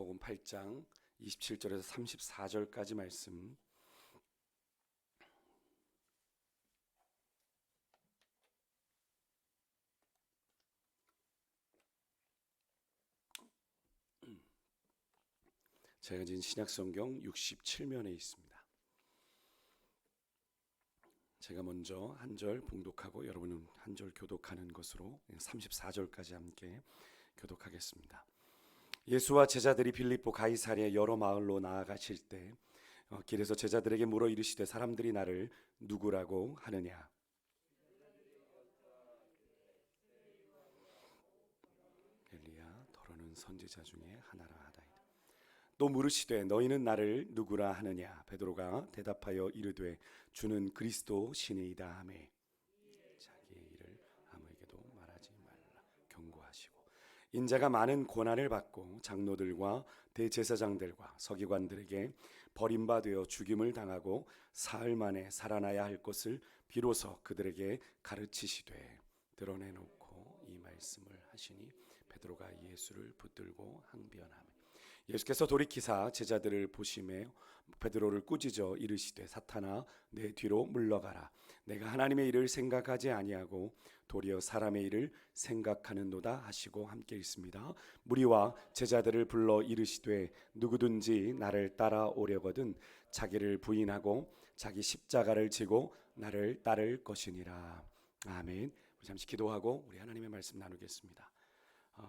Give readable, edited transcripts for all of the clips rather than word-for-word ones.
누가복음 8장 27절에서 34절까지 말씀. 제가 지금 신약성경 67면에 있습니다. 제가 먼저 한 절 봉독하고 여러분은 한 절 교독하는 것으로 34절까지 함께 교독하겠습니다. 예수와 제자들이 빌립보 가이사랴 여러 마을로 나아가실 때 길에서 제자들에게 물어 이르시되 사람들이 나를 누구라고 하느냐? 엘리야 더러는 선지자 중에 하나라 하다이다. 또 물으시되 너희는 나를 누구라 하느냐? 베드로가 대답하여 이르되 주는 그리스도 시니이다 하매 자기의 일을 아무에게도 말하지 말라 경고하시고 인자가 많은 고난을 받고 장로들과 대제사장들과 서기관들에게 버림받아 죽임을 당하고 사흘 만에 살아나야 할 것을 비로소 그들에게 가르치시되 드러내놓고 이 말씀을 하시니 베드로가 예수를 붙들고 항변하며 예수께서 돌이키사 제자들을 보시매 베드로를 꾸짖어 이르시되 사탄아 내 뒤로 물러가라. 내가 하나님의 일을 생각하지 아니하고 도리어 사람의 일을 생각하는도다 하시고 함께 있습니다. 무리와 제자들을 불러 이르시되 누구든지 나를 따라오려거든 자기를 부인하고 자기 십자가를 지고 나를 따를 것이니라. 아멘. 잠시 기도하고 우리 하나님의 말씀 나누겠습니다.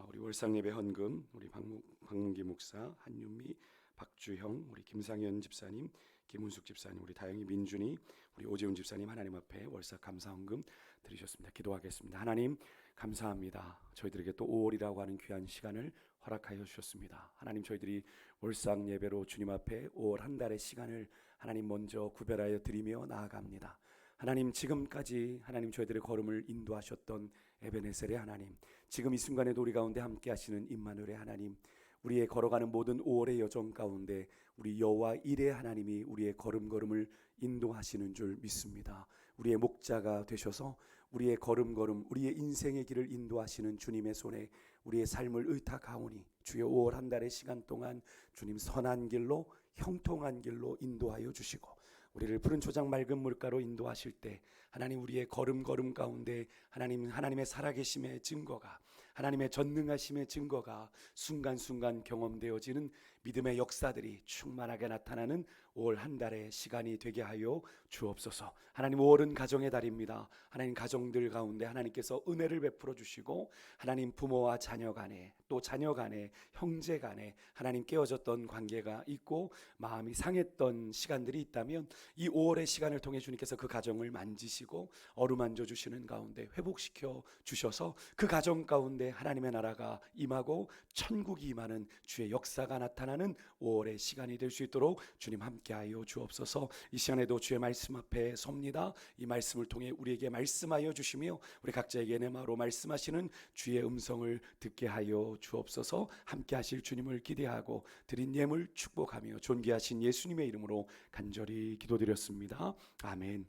우리 월상예배 헌금, 우리 박문기 목사, 한윤미, 박주형, 우리 김상현 집사님, 김은숙 집사님, 우리 다영이 민준이, 우리 오재훈 집사님 하나님 앞에 월삭 감사 헌금 드리셨습니다. 기도하겠습니다. 하나님 감사합니다. 저희들에게 또 5월이라고 하는 귀한 시간을 허락하여 주셨습니다. 하나님 저희들이 월삭 예배로 주님 앞에 5월 한 달의 시간을 하나님 먼저 구별하여 드리며 나아갑니다. 하나님 지금까지 하나님 저희들의 걸음을 인도하셨던 에베네셀의 하나님, 지금 이 순간에도 우리 가운데 함께 하시는 임마누엘의 하나님, 우리의 걸어가는 모든 5월의 여정 가운데 우리 여호와 일의 하나님이 우리의 걸음걸음을 인도하시는 줄 믿습니다. 우리의 목자가 되셔서 우리의 걸음걸음, 우리의 인생의 길을 인도하시는 주님의 손에 우리의 삶을 의탁하오니 주여 5월 한 달의 시간 동안 주님 선한 길로 형통한 길로 인도하여 주시고 우리를 푸른 초장 맑은 물가로 인도하실 때 하나님 우리의 걸음걸음 가운데 하나님의 살아계심의 증거가 하나님의 전능하심의 증거가 순간순간 경험되어지는 믿음의 역사들이 충만하게 나타나는 5월 한 달의 시간이 되게 하여 주옵소서. 하나님 5월은 가정의 달입니다. 하나님 가정들 가운데 하나님께서 은혜를 베풀어 주시고 하나님 부모와 자녀 간에 또 자녀 간에 형제 간에 하나님 깨어졌던 관계가 있고 마음이 상했던 시간들이 있다면 이 5월의 시간을 통해 주님께서 그 가정을 만지시고 어루만져 주시는 가운데 회복시켜 주셔서 그 가정 가운데 하나님의 나라가 임하고 천국이 임하는 주의 역사가 나타나는 5월의 시간이 될 수 있도록 주님 함께하여 주옵소서. 이 시간에도 주의 말씀 앞에 섭니다. 이 말씀을 통해 우리에게 말씀하여 주시며 우리 각자에게 내마로 말씀하시는 주의 음성을 듣게 하여 주옵소서. 함께하실 주님을 기대하고 드린 예물 축복하며 존귀하신 예수님의 이름으로 간절히 기도드렸습니다. 아멘.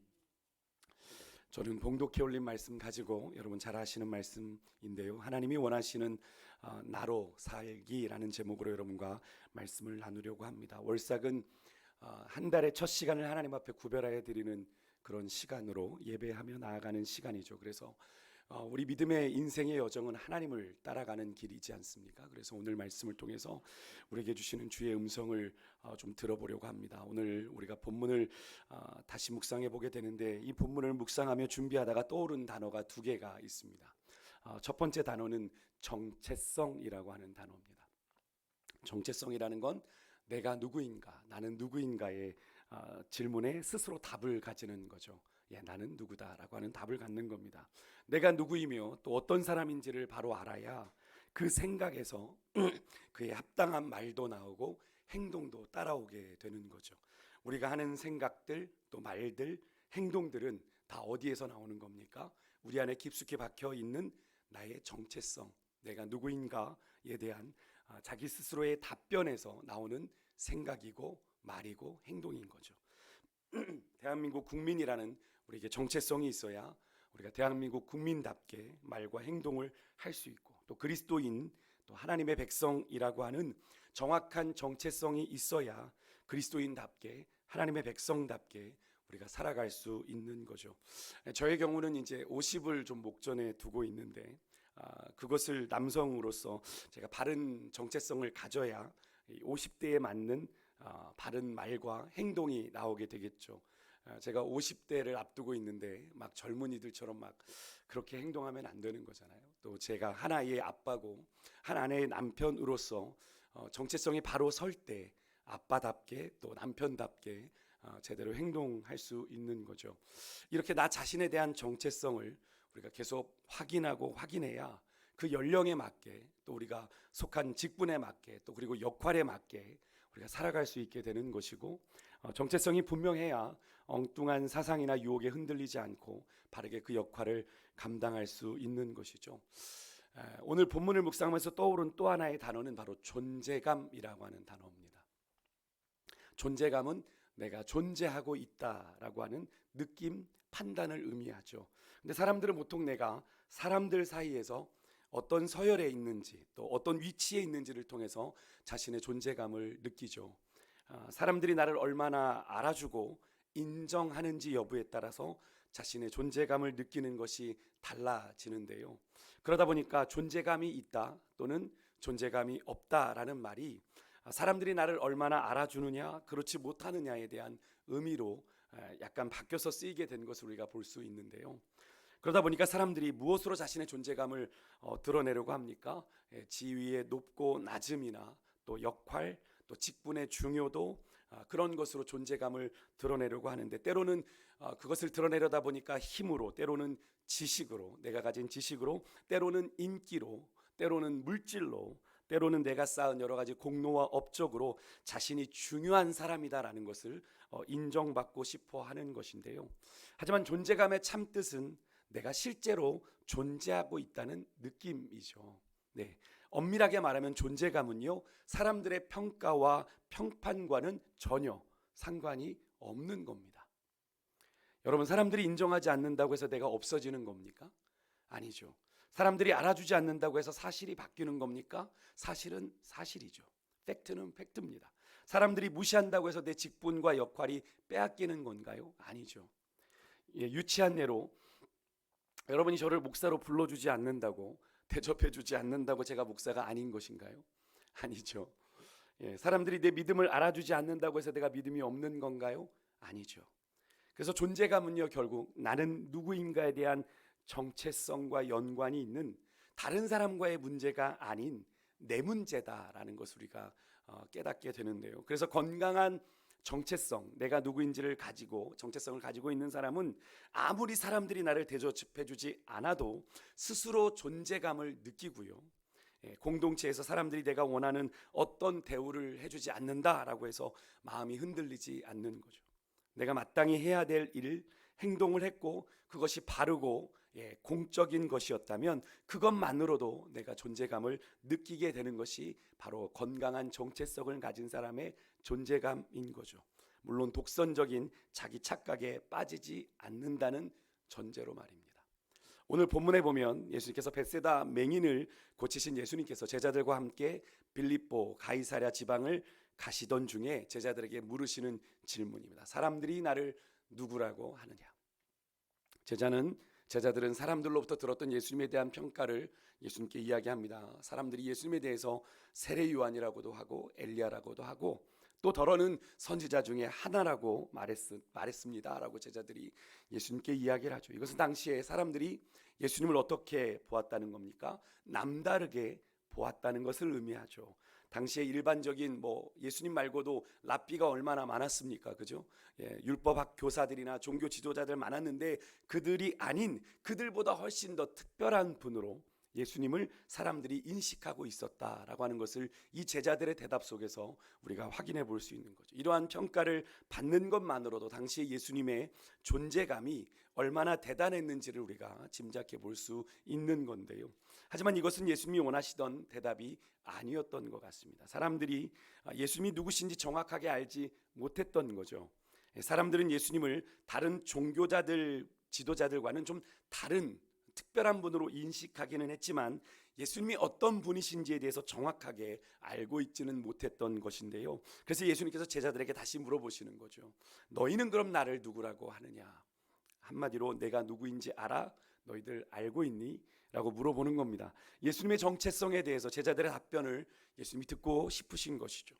저는 봉독해 올린 말씀 가지고 여러분 잘 아시는 말씀인데요, 하나님이 원하시는 나로 살기라는 제목으로 여러분과 말씀을 나누려고 합니다. 월삭은 한 달의 첫 시간을 하나님 앞에 구별하여 드리는 그런 시간으로 예배하며 나아가는 시간이죠. 그래서 우리 믿음의 인생의 여정은 하나님을 따라가는 길이지 않습니까? 그래서 오늘 말씀을 통해서 우리에게 주시는 주의 음성을 좀 들어보려고 합니다. 오늘 우리가 본문을 다시 묵상해 보게 되는데 이 본문을 묵상하며 준비하다가 떠오른 단어가 두 개가 있습니다. 첫 번째 단어는 정체성이라고 하는 단어입니다. 정체성이라는 건 내가 누구인가, 나는 누구인가의 질문에 스스로 답을 가지는 거죠. 나는 누구다라고 하는 답을 갖는 겁니다. 내가 누구이며 또 어떤 사람인지를 바로 알아야 그 생각에서 그에 합당한 말도 나오고 행동도 따라오게 되는 거죠. 우리가 하는 생각들 또 말들 행동들은 다 어디에서 나오는 겁니까? 우리 안에 깊숙이 박혀 있는 나의 정체성, 내가 누구인가에 대한 자기 스스로의 답변에서 나오는 생각이고 말이고 행동인 거죠. 대한민국 국민이라는 우리에게 정체성이 있어야 우리가 대한민국 국민답게 말과 행동을 할 수 있고 또 그리스도인 또 하나님의 백성이라고 하는 정확한 정체성이 있어야 그리스도인답게 하나님의 백성답게 우리가 살아갈 수 있는 거죠. 저의 경우는 이제 50을 좀 목전에 두고 있는데 그것을 남성으로서 제가 바른 정체성을 가져야 50대에 맞는 바른 말과 행동이 나오게 되겠죠. 제가 50대를 앞두고 있는데 막 젊은이들처럼 막 그렇게 행동하면 안 되는 거잖아요. 또 제가 하나의 아빠고 한 아내의 남편으로서 정체성이 바로 설 때 아빠답게 또 남편답게 제대로 행동할 수 있는 거죠. 이렇게 나 자신에 대한 정체성을 우리가 계속 확인하고 확인해야 그 연령에 맞게 또 우리가 속한 직분에 맞게 또 그리고 역할에 맞게 우리가 살아갈 수 있게 되는 것이고, 정체성이 분명해야 엉뚱한 사상이나 유혹에 흔들리지 않고 바르게 그 역할을 감당할 수 있는 것이죠. 오늘 본문을 묵상하면서 떠오른 또 하나의 단어는 바로 존재감이라고 하는 단어입니다. 존재감은 내가 존재하고 있다라고 하는 느낌, 판단을 의미하죠. 근데 사람들은 보통 내가 사람들 사이에서 어떤 서열에 있는지 또 어떤 위치에 있는지를 통해서 자신의 존재감을 느끼죠. 사람들이 나를 얼마나 알아주고 인정하는지 여부에 따라서 자신의 존재감을 느끼는 것이 달라지는데요. 그러다 보니까 존재감이 있다 또는 존재감이 없다라는 말이 사람들이 나를 얼마나 알아주느냐 그렇지 못하느냐에 대한 의미로 약간 바뀌어서 쓰이게 된 것을 우리가 볼 수 있는데요. 그러다 보니까 사람들이 무엇으로 자신의 존재감을 드러내려고 합니까? 지위의 높고 낮음이나 또 역할, 또 직분의 중요도, 그런 것으로 존재감을 드러내려고 하는데, 때로는 그것을 드러내려다 보니까 힘으로, 때로는 지식으로, 내가 가진 지식으로, 때로는 인기로, 때로는 물질로, 때로는 내가 쌓은 여러 가지 공로와 업적으로 자신이 중요한 사람이다라는 것을 인정받고 싶어 하는 것인데요. 하지만 존재감의 참뜻은 내가 실제로 존재하고 있다는 느낌이죠. 네, 엄밀하게 말하면 존재감은요, 사람들의 평가와 평판과는 전혀 상관이 없는 겁니다. 여러분, 사람들이 인정하지 않는다고 해서 내가 없어지는 겁니까? 아니죠. 사람들이 알아주지 않는다고 해서 사실이 바뀌는 겁니까? 사실은 사실이죠. 팩트는 팩트입니다. 사람들이 무시한다고 해서 내 직분과 역할이 빼앗기는 건가요? 아니죠. 유치한 예로, 여러분이 저를 목사로 불러주지 않는다고, 대접해주지 않는다고 제가 목사가 아닌 것인가요? 아니죠. 사람들이 내 믿음을 알아주지 않는다고 해서 내가 믿음이 없는 건가요? 아니죠. 그래서 존재감은요, 결국 나는 누구인가에 대한 정체성과 연관이 있는 다른 사람과의 문제가 아닌 내 문제다라는 것을 우리가 깨닫게 되는데요. 그래서 건강한 정체성, 내가 누구인지를 가지고 정체성을 가지고 있는 사람은 아무리 사람들이 나를 대접해주지 않아도 스스로 존재감을 느끼고요. 공동체에서 사람들이 내가 원하는 어떤 대우를 해주지 않는다라고 해서 마음이 흔들리지 않는 거죠. 내가 마땅히 해야 될 일, 행동을 했고 그것이 바르고 공적인 것이었다면 그것만으로도 내가 존재감을 느끼게 되는 것이 바로 건강한 정체성을 가진 사람의 존재감인 거죠. 물론 독선적인 자기 착각에 빠지지 않는다는 전제로 말입니다. 오늘 본문에 보면 예수님께서 벳세다 맹인을 고치신 예수님께서 제자들과 함께 빌립보 가이사랴 지방을 가시던 중에 제자들에게 물으시는 질문입니다. 사람들이 나를 누구라고 하느냐? 제자들은 사람들로부터 들었던 예수님에 대한 평가를 예수님께 이야기합니다. 사람들이 예수님에 대해서 세례 요한이라고도 하고 엘리야라고도 하고 또 더러는 선지자 중에 하나라고 말했습니다라고 제자들이 예수님께 이야기를 하죠. 이것은 당시에 사람들이 예수님을 어떻게 보았다는 겁니까? 남다르게 보았다는 것을 의미하죠. 당시에 일반적인 예수님 말고도 랍비가 얼마나 많았습니까? 그죠? 율법학 교사들이나 종교 지도자들 많았는데 그들이 아닌 그들보다 훨씬 더 특별한 분으로 예수님을 사람들이 인식하고 있었다라고 하는 것을 이 제자들의 대답 속에서 우리가 확인해 볼 수 있는 거죠. 이러한 평가를 받는 것만으로도 당시에 예수님의 존재감이 얼마나 대단했는지를 우리가 짐작해 볼 수 있는 건데요. 하지만 이것은 예수님이 원하시던 대답이 아니었던 것 같습니다. 사람들이 예수님이 누구신지 정확하게 알지 못했던 거죠. 사람들은 예수님을 다른 종교자들, 지도자들과는 좀 다른 특별한 분으로 인식하기는 했지만 예수님이 어떤 분이신지에 대해서 정확하게 알고 있지는 못했던 것인데요. 그래서 예수님께서 제자들에게 다시 물어보시는 거죠. 너희는 그럼 나를 누구라고 하느냐? 한마디로 내가 누구인지 알아? 너희들 알고 있니? 라고 물어보는 겁니다. 예수님의 정체성에 대해서 제자들의 답변을 예수님이 듣고 싶으신 것이죠.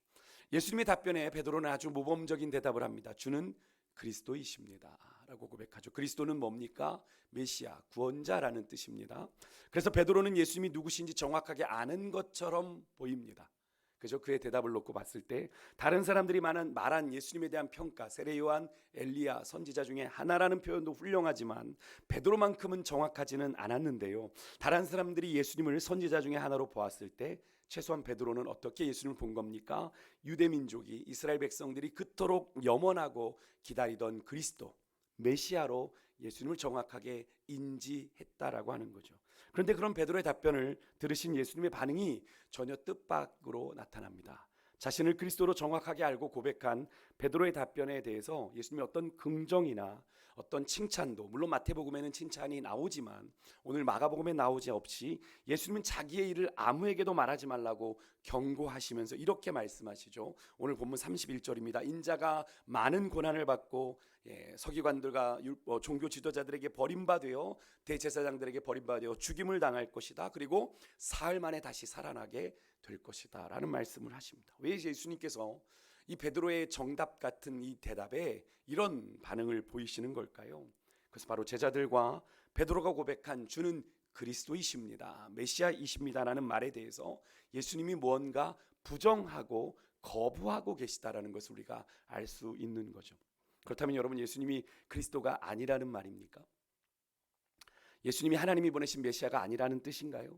예수님의 답변에 베드로는 아주 모범적인 대답을 합니다. 주는 그리스도이십니다 라고 고백하죠. 그리스도는 뭡니까? 메시아, 구원자라는 뜻입니다. 그래서 베드로는 예수님이 누구신지 정확하게 아는 것처럼 보입니다. 그죠? 그의 대답을 놓고 봤을 때 다른 사람들이 말한 예수님에 대한 평가, 세례 요한, 엘리야, 선지자 중에 하나라는 표현도 훌륭하지만 베드로만큼은 정확하지는 않았는데요. 다른 사람들이 예수님을 선지자 중에 하나로 보았을 때 최소한 베드로는 어떻게 예수님을 본 겁니까? 유대 민족이, 이스라엘 백성들이 그토록 염원하고 기다리던 그리스도, 메시아로 예수님을 정확하게 인지했다라고 하는 거죠. 그런데 그런 베드로의 답변을 들으신 예수님의 반응이 전혀 뜻밖으로 나타납니다. 자신을 그리스도로 정확하게 알고 고백한 베드로의 답변에 대해서 예수님이 어떤 긍정이나 어떤 칭찬도, 물론 마태복음에는 칭찬이 나오지만 오늘 마가복음에 나오지 없이 예수님은 자기의 일을 아무에게도 말하지 말라고 경고하시면서 이렇게 말씀하시죠. 오늘 본문 31절입니다. 인자가 많은 고난을 받고 서기관들과 종교 지도자들에게 버림받아 대제사장들에게 버림받아 죽임을 당할 것이다. 그리고 사흘 만에 다시 살아나게 될 것이다 라는 말씀을 하십니다. 왜 예수님께서 이 베드로의 정답 같은 이 대답에 이런 반응을 보이시는 걸까요? 그래서 바로 제자들과 베드로가 고백한 주는 그리스도이십니다, 메시아이십니다라는 말에 대해서 예수님이 무언가 부정하고 거부하고 계시다라는 것을 우리가 알 수 있는 거죠. 그렇다면 여러분, 예수님이 그리스도가 아니라는 말입니까? 예수님이 하나님이 보내신 메시아가 아니라는 뜻인가요?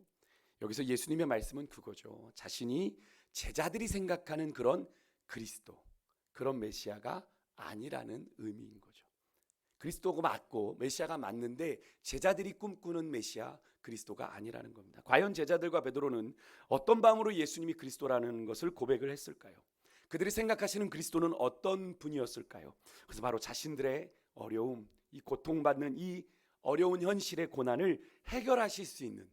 여기서 예수님의 말씀은 그거죠. 자신이 제자들이 생각하는 그런 그리스도, 그런 메시아가 아니라는 의미인 거죠. 그리스도가 맞고 메시아가 맞는데 제자들이 꿈꾸는 메시아 그리스도가 아니라는 겁니다. 과연 제자들과 베드로는 어떤 마음으로 예수님이 그리스도라는 것을 고백을 했을까요? 그들이 생각하시는 그리스도는 어떤 분이었을까요? 그래서 바로 자신들의 어려움, 이 고통받는 이 어려운 현실의 고난을 해결하실 수 있는,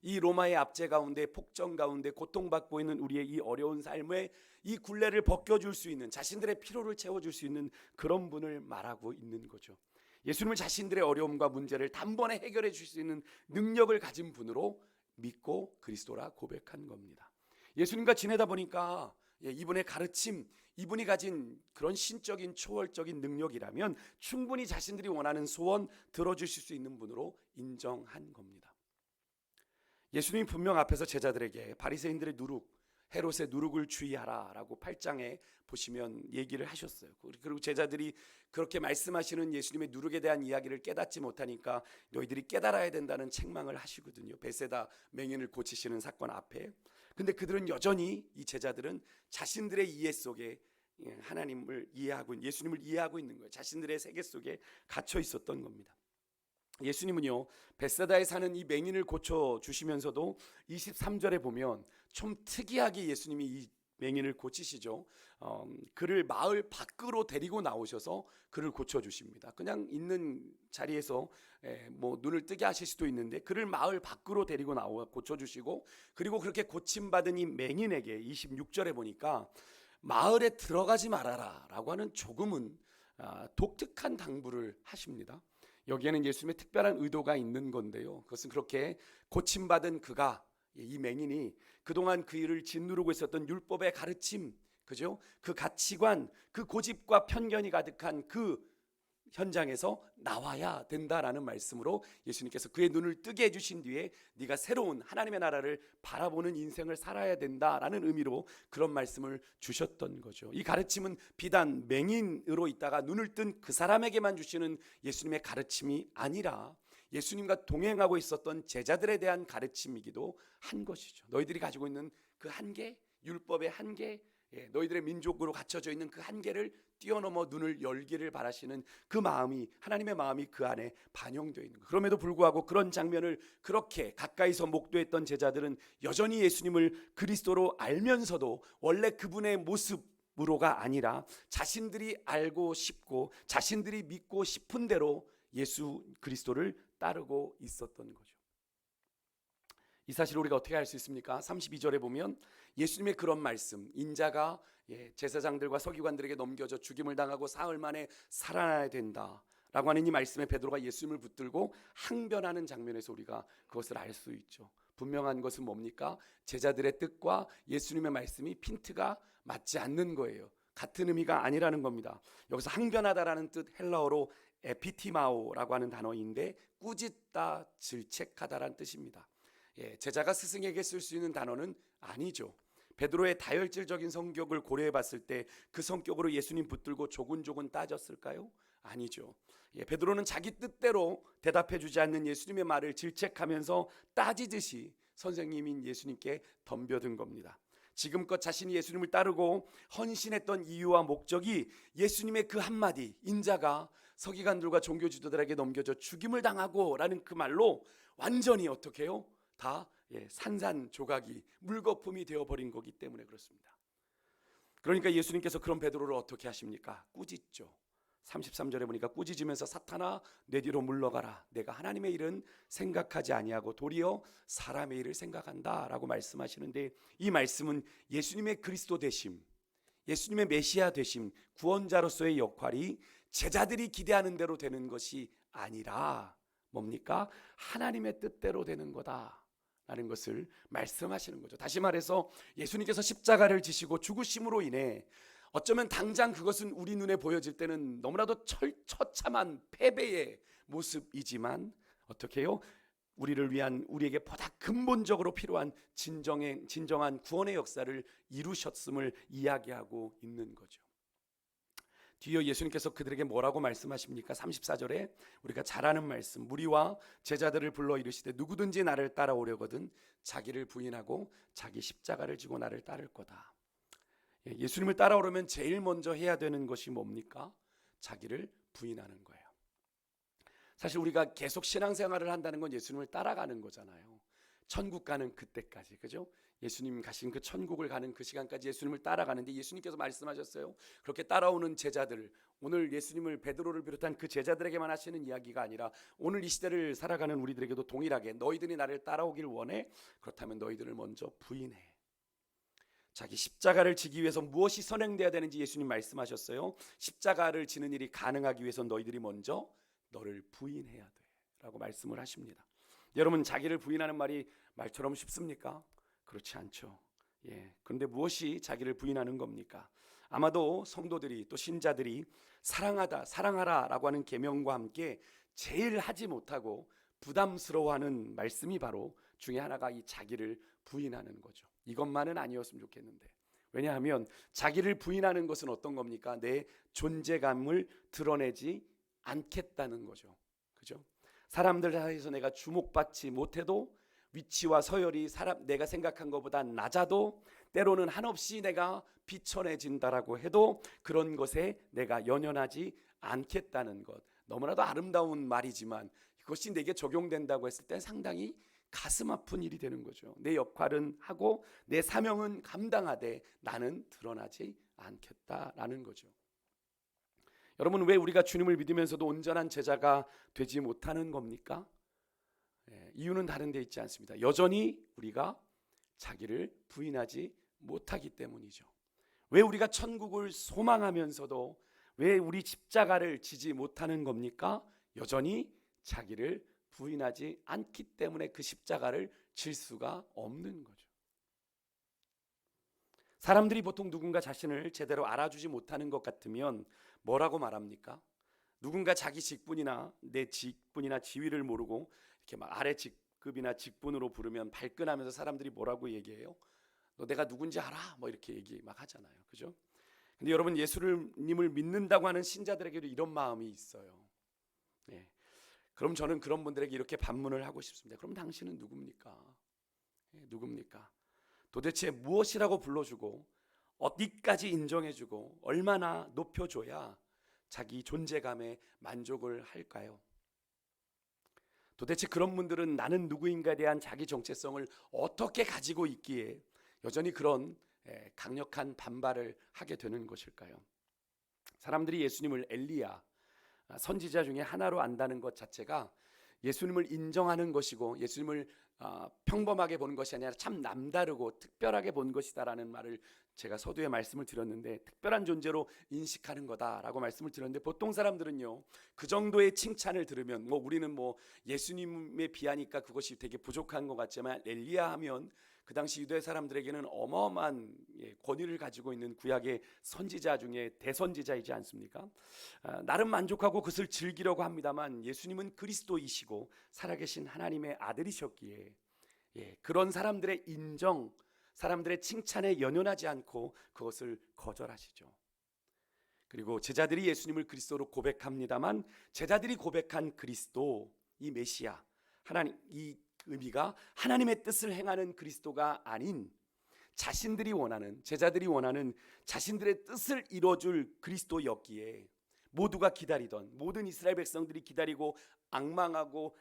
이 로마의 압제 가운데, 폭정 가운데 고통받고 있는 우리의 이 어려운 삶에 이 굴레를 벗겨줄 수 있는, 자신들의 피로를 채워줄 수 있는 그런 분을 말하고 있는 거죠. 예수님을 자신들의 어려움과 문제를 단번에 해결해 줄 수 있는 능력을 가진 분으로 믿고 그리스도라 고백한 겁니다. 예수님과 지내다 보니까 이분의 가르침, 이분이 가진 그런 신적인 초월적인 능력이라면 충분히 자신들이 원하는 소원 들어주실 수 있는 분으로 인정한 겁니다. 예수님이 분명 앞에서 제자들에게 바리새인들의 누룩, 헤롯의 누룩을 주의하라라고 8장에 보시면 얘기를 하셨어요. 그리고 제자들이 그렇게 말씀하시는 예수님의 누룩에 대한 이야기를 깨닫지 못하니까 너희들이 깨달아야 된다는 책망을 하시거든요. 베세다 맹인을 고치시는 사건 앞에. 근데 그들은 여전히, 이 제자들은 자신들의 이해 속에 하나님을 이해하고, 예수님을 이해하고 있는 거예요. 자신들의 세계 속에 갇혀 있었던 겁니다. 예수님은요, 벳사다에 사는 이 맹인을 고쳐주시면서도 23절에 보면 좀 특이하게 예수님이 이 맹인을 고치시죠. 그를 마을 밖으로 데리고 나오셔서 그를 고쳐주십니다. 그냥 있는 자리에서 뭐 눈을 뜨게 하실 수도 있는데 그를 마을 밖으로 데리고 나와 고쳐주시고, 그리고 그렇게 고침받은 이 맹인에게 26절에 보니까 마을에 들어가지 말아라 라고 하는 조금은 독특한 당부를 하십니다. 여기에는 예수님의 특별한 의도가 있는 건데요. 그것은 그렇게 고침받은 그가, 이 맹인이 그동안 그 일을 짓누르고 있었던 율법의 가르침, 그죠? 그 가치관, 그 고집과 편견이 가득한 그 현장에서 나와야 된다라는 말씀으로 예수님께서 그의 눈을 뜨게 해주신 뒤에 네가 새로운 하나님의 나라를 바라보는 인생을 살아야 된다라는 의미로 그런 말씀을 주셨던 거죠. 이 가르침은 비단 맹인으로 있다가 눈을 뜬 그 사람에게만 주시는 예수님의 가르침이 아니라 예수님과 동행하고 있었던 제자들에 대한 가르침이기도 한 것이죠. 너희들이 가지고 있는 그 한계, 율법의 한계, 너희들의 민족으로 갇혀져 있는 그 한계를 뛰어넘어 눈을 열기를 바라시는 그 마음이, 하나님의 마음이 그 안에 반영되어 있는 거예요. 그럼에도 불구하고 그런 장면을 그렇게 가까이서 목도했던 제자들은 여전히 예수님을 그리스도로 알면서도 원래 그분의 모습으로가 아니라 자신들이 알고 싶고 자신들이 믿고 싶은 대로 예수 그리스도를 따르고 있었던 거죠. 이 사실을 우리가 어떻게 알 수 있습니까? 32절에 보면 예수님의 그런 말씀, 인자가 제사장들과 서기관들에게 넘겨져 죽임을 당하고 사흘 만에 살아나야 된다 라고 하는 이 말씀에 베드로가 예수님을 붙들고 항변하는 장면에서 우리가 그것을 알 수 있죠. 분명한 것은 뭡니까? 제자들의 뜻과 예수님의 말씀이 핀트가 맞지 않는 거예요. 같은 의미가 아니라는 겁니다. 여기서 항변하다라는 뜻 헬라어로 에피티마오라고 하는 단어인데 꾸짖다, 질책하다라는 뜻입니다. 제자가 스승에게 쓸 수 있는 단어는 아니죠. 베드로의 다혈질적인 성격을 고려해 봤을 때 그 성격으로 예수님 붙들고 조근조근 따졌을까요? 아니죠. 베드로는 자기 뜻대로 대답해 주지 않는 예수님의 말을 질책하면서 따지듯이 선생님인 예수님께 덤벼든 겁니다. 지금껏 자신이 예수님을 따르고 헌신했던 이유와 목적이 예수님의 그 한마디, 인자가 서기관들과 종교 지도자들에게 넘겨져 죽임을 당하고 라는 그 말로 완전히 어떻게 해요? 다 산산조각이 물거품이 되어버린 거기 때문에 그렇습니다. 그러니까 예수님께서 그런 베드로를 어떻게 하십니까? 꾸짖죠. 33절에 보니까 꾸짖으면서 사탄아 내 뒤로 물러가라. 내가 하나님의 일은 생각하지 아니하고 도리어 사람의 일을 생각한다 라고 말씀하시는데, 이 말씀은 예수님의 그리스도 되심, 예수님의 메시아 되심, 구원자로서의 역할이 제자들이 기대하는 대로 되는 것이 아니라 뭡니까? 하나님의 뜻대로 되는 거다 라는 것을 말씀하시는 거죠. 다시 말해서 예수님께서 십자가를 지시고 죽으심으로 인해 어쩌면 당장 그것은 우리 눈에 보여질 때는 너무나도 처참한 패배의 모습이지만 어떻게 해요? 우리를 위한, 우리에게 보다 근본적으로 필요한 진정한 구원의 역사를 이루셨음을 이야기하고 있는 거죠. 뒤이어 예수님께서 그들에게 뭐라고 말씀하십니까? 34절에 우리가 잘 아는 말씀, 무리와 제자들을 불러 이르시되 누구든지 나를 따라오려거든 자기를 부인하고 자기 십자가를 지고 나를 따를 거다. 예수님을 따라오려면 제일 먼저 해야 되는 것이 뭡니까? 자기를 부인하는 거예요. 사실 우리가 계속 신앙생활을 한다는 건 예수님을 따라가는 거잖아요. 천국 가는 그때까지, 그죠? 예수님 가신 그 천국을 가는 그 시간까지 예수님을 따라가는데, 예수님께서 말씀하셨어요. 그렇게 따라오는 제자들, 오늘 예수님을, 베드로를 비롯한 그 제자들에게만 하시는 이야기가 아니라 오늘 이 시대를 살아가는 우리들에게도 동일하게 너희들이 나를 따라오길 원해? 그렇다면 너희들을 먼저 부인해. 자기 십자가를 지기 위해서 무엇이 선행돼야 되는지 예수님 말씀하셨어요. 십자가를 지는 일이 가능하기 위해서 너희들이 먼저 너를 부인해야 돼 라고 말씀을 하십니다. 여러분, 자기를 부인하는 말이 말처럼 쉽습니까? 그렇지 않죠. 그런데 무엇이 자기를 부인하는 겁니까? 아마도 성도들이, 또 신자들이 사랑하다, 사랑하라 라고 하는 계명과 함께 제일 하지 못하고 부담스러워하는 말씀이 바로 중에 하나가 이 자기를 부인하는 거죠. 이것만은 아니었으면 좋겠는데, 왜냐하면 자기를 부인하는 것은 어떤 겁니까? 내 존재감을 드러내지 않겠다는 거죠. 그죠? 사람들 사이에서 내가 주목받지 못해도, 위치와 서열이 내가 생각한 것보다 낮아도, 때로는 한없이 내가 비천해진다라고 해도 그런 것에 내가 연연하지 않겠다는 것. 너무나도 아름다운 말이지만 그것이 내게 적용된다고 했을 때 상당히 가슴 아픈 일이 되는 거죠. 내 역할은 하고 내 사명은 감당하되 나는 드러나지 않겠다라는 거죠. 여러분, 왜 우리가 주님을 믿으면서도 온전한 제자가 되지 못하는 겁니까? 이유는 다른 데 있지 않습니다. 여전히 우리가 자기를 부인하지 못하기 때문이죠. 왜 우리가 천국을 소망하면서도 왜 우리 십자가를 지지 못하는 겁니까? 여전히 자기를 부인하지 않기 때문에 그 십자가를 질 수가 없는 거죠. 사람들이 보통 누군가 자신을 제대로 알아주지 못하는 것 같으면 뭐라고 말합니까? 누군가 자기 직분이나 내 직분이나 지위를 모르고 이렇게 막 아래 직급이나 직분으로 부르면 발끈하면서 사람들이 뭐라고 얘기해요? 너 내가 누군지 알아? 뭐 이렇게 얘기 막 하잖아요. 그죠? 근데 여러분, 예수님을 믿는다고 하는 신자들에게도 이런 마음이 있어요. 그럼 저는 그런 분들에게 이렇게 반문을 하고 싶습니다. 그럼 당신은 누굽니까? 누굽니까? 도대체 무엇이라고 불러주고 어디까지 인정해주고 얼마나 높여줘야 자기 존재감에 만족을 할까요? 도대체 그런 분들은 나는 누구인가에 대한 자기 정체성을 어떻게 가지고 있기에 여전히 그런 강력한 반발을 하게 되는 것일까요? 사람들이 예수님을 엘리야, 선지자 중에 하나로 안다는 것 자체가 예수님을 인정하는 것이고 예수님을 평범하게 보는 것이 아니라 참 남다르고 특별하게 본 것이다라는 말을 제가 서두에 말씀을 드렸는데, 특별한 존재로 인식하는 거다라고 말씀을 드렸는데, 보통 사람들은요 그 정도의 칭찬을 들으면 우리는 예수님에 비하니까 그것이 되게 부족한 것 같지만, 엘리야 하면 그 당시 유대 사람들에게는 어마어마한 권위를 가지고 있는 구약의 선지자 중에 대선지자이지 않습니까? 나름 만족하고 그것을 즐기려고 합니다만, 예수님은 그리스도이시고 살아계신 하나님의 아들이셨기에 그런 사람들의 인정, 사람들의 칭찬에 연연하지 않고 그것을 거절하시죠. 그리고 제자들이 예수님을 그리스도로 고백합니다만, 제자들이 고백한 그리스도, 이 메시아, 하나님, 이 의미가 하나님의 뜻을 행하는 그리스도가 아닌 자신들이 원하는, 제자들이 원하는 자신들의 뜻을 이뤄줄 그리스도였기에, 모두가 기다리던, 모든 이스라엘 백성들이 기다리고 악망하고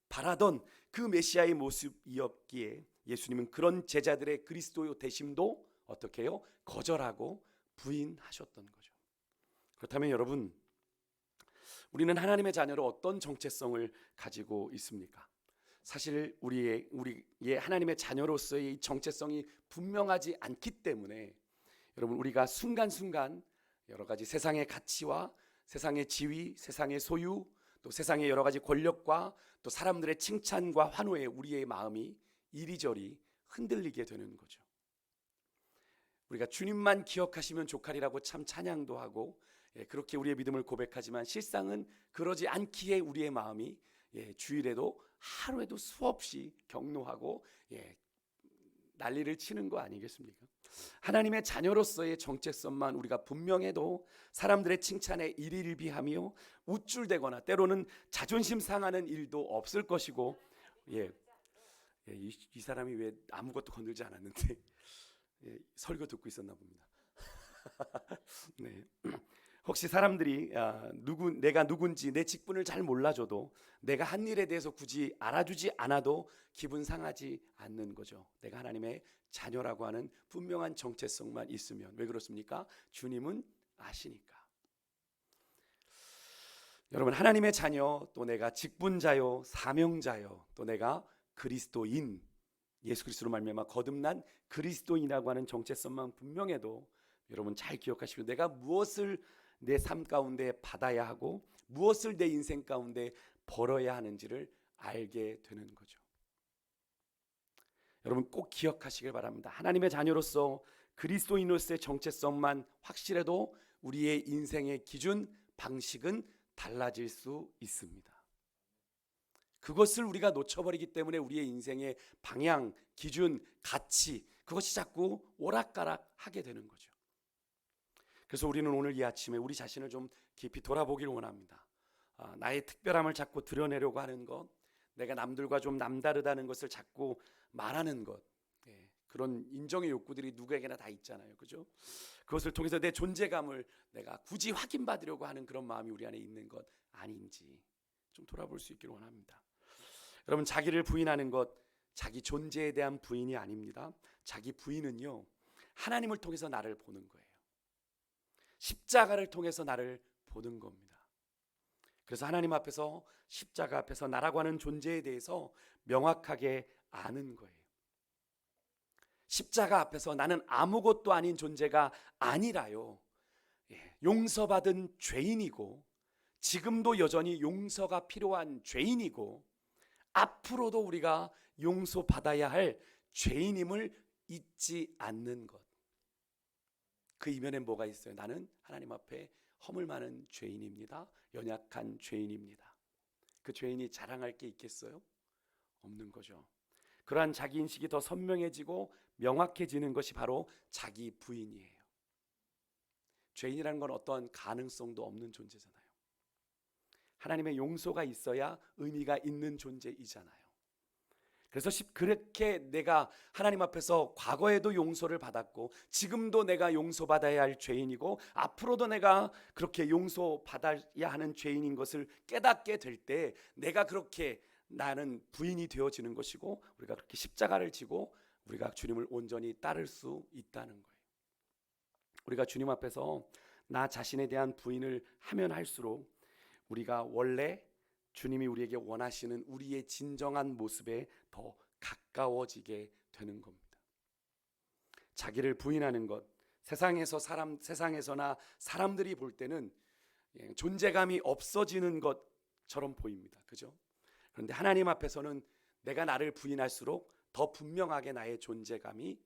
바라던 그 메시아의 모습이었기에, 예수님은 그런 제자들의 그리스도 되심도 어떻게 해요? 거절하고 부인하셨던 거죠. 그렇다면 여러분, 우리는 하나님의 자녀로 어떤 정체성을 가지고 있습니까? 사실 우리의 하나님의 자녀로서의 이 정체성이 분명하지 않기 때문에, 여러분, 우리가 순간순간 여러 가지 세상의 가치와 세상의 지위, 세상의 소유, 또 세상의 여러 가지 권력과 또 사람들의 칭찬과 환호에 우리의 마음이 이리저리 흔들리게 되는 거죠. 우리가 주님만 기억하시면 족하리라고 참 찬양도 하고 그렇게 우리의 믿음을 고백하지만, 실상은 그러지 않기에 우리의 마음이 주일에도 하루에도 수없이 경노하고 난리를 치는 거 아니겠습니까? 하나님의 자녀로서의 정체성만 우리가 분명해도 사람들의 칭찬에 일일비하며 우쭐대거나 때로는 자존심 상하는 일도 없을 것이고, 이 사람이 왜 아무것도 건들지 않았는데 설교 듣고 있었나 봅니다. 네. 혹시 사람들이 내가 누군지 내 직분을 잘 몰라줘도, 내가 한 일에 대해서 굳이 알아주지 않아도 기분 상하지 않는 거죠. 내가 하나님의 자녀라고 하는 분명한 정체성만 있으면. 왜 그렇습니까? 주님은 아시니까. 여러분, 하나님의 자녀, 또 내가 직분자요, 사명자요, 또 내가 그리스도인, 예수 그리스도로 말미암아 거듭난 그리스도인이라고 하는 정체성만 분명해도, 여러분 잘 기억하시고, 내가 무엇을 내 삶 가운데 받아야 하고 무엇을 내 인생 가운데 벌어야 하는지를 알게 되는 거죠. 여러분 꼭 기억하시길 바랍니다. 하나님의 자녀로서 그리스도인으로서의 정체성만 확실해도 우리의 인생의 기준, 방식은 달라질 수 있습니다. 그것을 우리가 놓쳐버리기 때문에 우리의 인생의 방향, 기준, 가치, 그것이 자꾸 오락가락하게 되는 거죠. 그래서 우리는 오늘 이 아침에 우리 자신을 좀 깊이 돌아보길 원합니다. 나의 특별함을 자꾸 드러내려고 하는 것, 내가 남들과 좀 남다르다는 것을 자꾸 말하는 것, 그런 인정의 욕구들이 누구에게나 다 있잖아요, 그죠? 그것을 통해서 내 존재감을 내가 굳이 확인받으려고 하는 그런 마음이 우리 안에 있는 것 아닌지 좀 돌아볼 수 있기를 원합니다. 여러분, 자기를 부인하는 것, 자기 존재에 대한 부인이 아닙니다. 자기 부인은요, 하나님을 통해서 나를 보는 거예요. 십자가를 통해서 나를 보는 겁니다. 그래서 하나님 앞에서, 십자가 앞에서 나라고 하는 존재에 대해서 명확하게 아는 거예요. 십자가 앞에서 나는 아무것도 아닌 존재가 아니라요, 용서받은 죄인이고, 지금도 여전히 용서가 필요한 죄인이고, 앞으로도 우리가 용서받아야 할 죄인임을 잊지 않는 것. 그 이면에 뭐가 있어요? 나는 하나님 앞에 허물 많은 죄인입니다. 연약한 죄인입니다. 그 죄인이 자랑할 게 있겠어요? 없는 거죠. 그러한 자기 인식이 더 선명해지고 명확해지는 것이 바로 자기 부인이에요. 죄인이라는 건 어떠한 가능성도 없는 존재잖아요. 하나님의 용서가 있어야 의미가 있는 존재이잖아요. 그래서 그렇게 내가 하나님 앞에서 과거에도 용서를 받았고, 지금도 내가 용서받아야 할 죄인이고, 앞으로도 내가 그렇게 용서받아야 하는 죄인인 것을 깨닫게 될 때, 내가 그렇게 나는 부인이 되어지는 것이고, 우리가 그렇게 십자가를 지고 우리가 주님을 온전히 따를 수 있다는 거예요. 우리가 주님 앞에서 나 자신에 대한 부인을 하면 할수록 우리가 원래 주님이 우리에게 원하시는 우리의 진정한 모습에 더 가까워지게 되는 겁니다. 자기를 부인하는 것, 세상에서나 사람들이 볼 때는 존재감이 없어지는 것처럼 보입니다. 그죠? 그런데 하나님 앞에서는 내가 나를 부인할수록 더 분명하게 나의 존재감이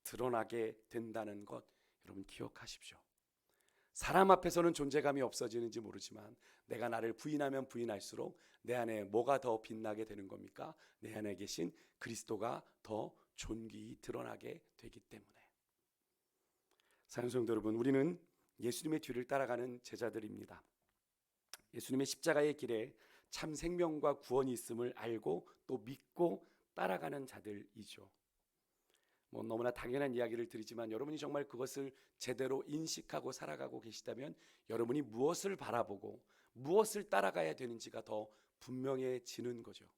드러나게 된다는 것, 여러분 기억하십시오. 사람 앞에서는 존재감이 없어지는지 모르지만 내가 나를 부인하면 부인할수록 내 안에 뭐가 더 빛나게 되는 겁니까? 내 안에 계신 그리스도가 더 존귀히 드러나게 되기 때문에. 사랑하는 성도 여러분, 우리는 예수님의 뒤를 따라가는 제자들입니다. 예수님의 십자가의 길에 참 생명과 구원이 있음을 알고 또 믿고 따라가는 자들이죠. 너무나 당연한 이야기를 드리지만 여러분이 정말 그것을 제대로 인식하고 살아가고 계시다면 여러분이 무엇을 바라보고 무엇을 따라가야 되는지가 더 분명해지는 거죠.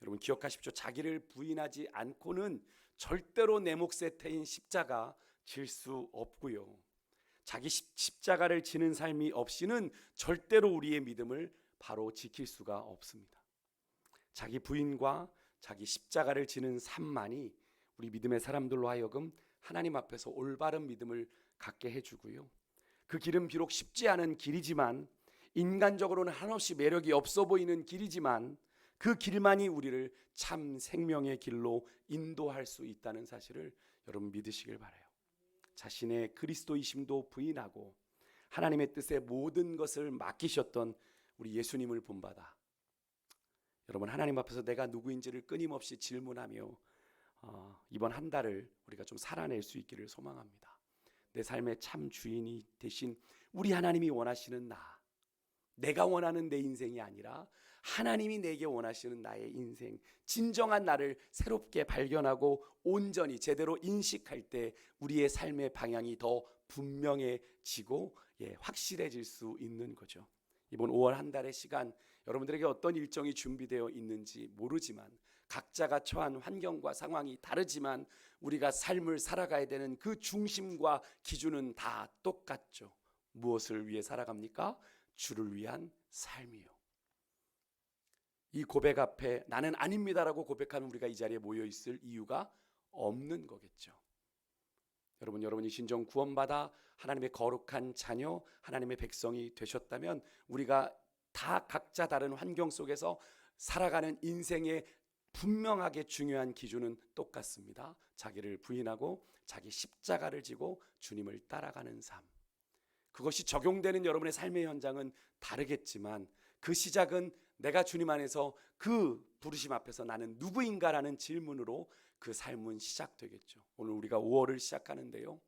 여러분 기억하십시오. 자기를 부인하지 않고는 절대로 내 몫에 태인 십자가 질 수 없고요. 자기 십자가를 지는 삶이 없이는 절대로 우리의 믿음을 바로 지킬 수가 없습니다. 자기 부인과 자기 십자가를 지는 삶만이 우리 믿음의 사람들로 하여금 하나님 앞에서 올바른 믿음을 갖게 해주고요. 그 길은 비록 쉽지 않은 길이지만, 인간적으로는 한없이 매력이 없어 보이는 길이지만 그 길만이 우리를 참 생명의 길로 인도할 수 있다는 사실을 여러분 믿으시길 바라요. 자신의 그리스도이심도 부인하고 하나님의 뜻에 모든 것을 맡기셨던 우리 예수님을 본받아 여러분 하나님 앞에서 내가 누구인지를 끊임없이 질문하며 이번 한 달을 우리가 좀 살아낼 수 있기를 소망합니다. 내 삶의 참 주인이 되신 우리 하나님이 원하시는 내가 원하는 내 인생이 아니라 하나님이 내게 원하시는 나의 인생, 진정한 나를 새롭게 발견하고 온전히 제대로 인식할 때 우리의 삶의 방향이 더 분명해지고 확실해질 수 있는 거죠. 이번 5월 한 달의 시간, 여러분들에게 어떤 일정이 준비되어 있는지 모르지만 각자가 처한 환경과 상황이 다르지만 우리가 삶을 살아가야 되는 그 중심과 기준은 다 똑같죠. 무엇을 위해 살아갑니까? 주를 위한 삶이요. 이 고백 앞에 나는 아닙니다라고 고백하는 우리가 이 자리에 모여 있을 이유가 없는 거겠죠. 여러분이 진정 구원받아 하나님의 거룩한 자녀, 하나님의 백성이 되셨다면 우리가 다 각자 다른 환경 속에서 살아가는 인생의 분명하게 중요한 기준은 똑같습니다. 자기를 부인하고 자기 십자가를 지고 주님을 따라가는 삶. 그것이 적용되는 여러분의 삶의 현장은 다르겠지만 그 시작은 내가 주님 안에서 그 부르심 앞에서 나는 누구인가라는 질문으로 그 삶은 시작되겠죠. 오늘 우리가 5월을 시작하는데요.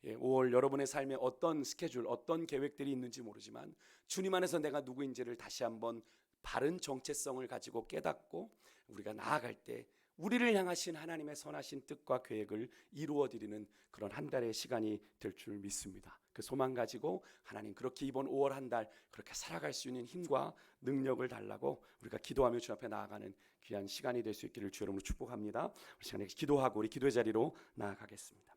5월 여러분의 삶에 어떤 스케줄, 어떤 계획들이 있는지 모르지만 주님 안에서 내가 누구인지를 다시 한번 바른 정체성을 가지고 깨닫고 우리가 나아갈 때 우리를 향하신 하나님의 선하신 뜻과 계획을 이루어드리는 그런 한 달의 시간이 될 줄 믿습니다. 그 소망 가지고 하나님 그렇게 이번 5월 한 달 그렇게 살아갈 수 있는 힘과 능력을 달라고 우리가 기도하며 주 앞에 나아가는 귀한 시간이 될 수 있기를 주 여러분으로 축복합니다. 우리 시간에 기도하고 우리 기도의 자리로 나아가겠습니다.